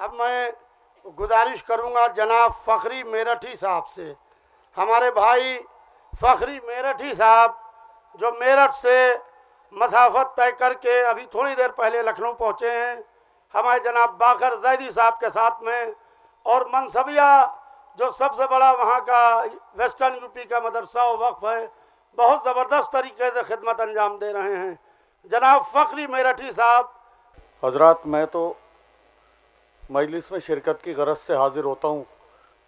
अब मैं गुजारिश करूंगा जनाब फ़खरी मेरठी साहब से, हमारे भाई फ़खरी मेरठी साहब जो मेरठ से मसाफत तय करके अभी थोड़ी देर पहले लखनऊ पहुँचे हैं, हमारे जनाब बाकर जैदी साहब के साथ में, और मनसबिया जो सबसे बड़ा वहाँ का वेस्टर्न यूपी का मदरसा वक्फ है, बहुत ज़बरदस्त तरीके से खिदमत अंजाम दे रहे हैं। जनाब फ़खरी मेरठी साहब। हजरात, मैं तो मजलिस में शिरकत की गरज से हाजिर होता हूँ।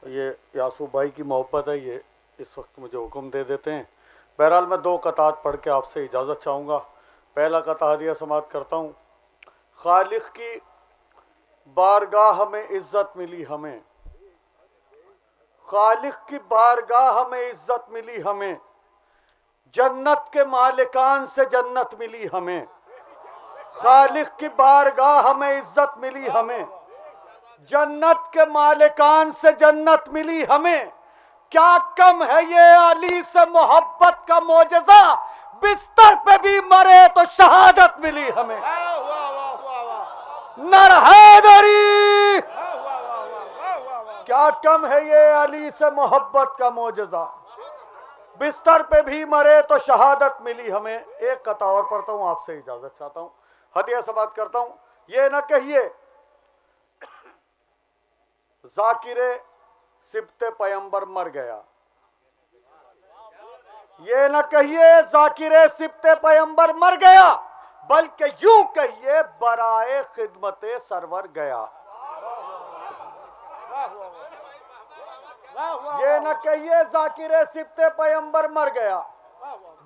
ये यासूब भाई की मोहब्बत है, ये इस वक्त मुझे हुक्म दे देते हैं। बहरहाल मैं 2 कतात पढ़ के आपसे इजाज़त चाहूँगा। पहला कता हदिया समात करता हूँ। खालिक की बारगाह में इज़्ज़त मिली हमें, खालिक की बारगाह में इज़्ज़त मिली हमें, जन्नत के मालिकान से जन्नत मिली हमें। खालिक की बारगाह में इज़्ज़त मिली हमें, जन्नत के मालिकान से जन्नत मिली हमें। क्या कम है ये अली से मोहब्बत का मोजज़ा, बिस्तर पे भी मरे तो शहादत मिली हमें। नर हैदरी, क्या कम है ये अली से मोहब्बत का मोजज़ा, बिस्तर पे भी मरे तो शहादत मिली हमें। एक कता और पढ़ता हूँ, आपसे इजाजत चाहता हूँ, हदिया समात करता हूँ। ये न कहिए जाकिरे सिबते पैगंबर मर गया, ये न कहिए जाकिरे सिबते पैगंबर मर गया, बल्कि यूं कहिए बराए खिदमते सरवर गया। ये न कहिए जाकिरे सिबते पैगंबर मर गया,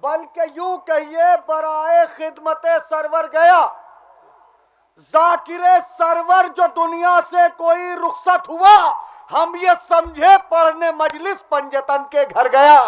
बल्कि यूं कहिए बराए खिदमते सरवर गया। जाकिरे सरवर जो दुनिया से कोई रुखसत हुआ, हम ये समझे पढ़ने मजलिस पंजतन के घर गया।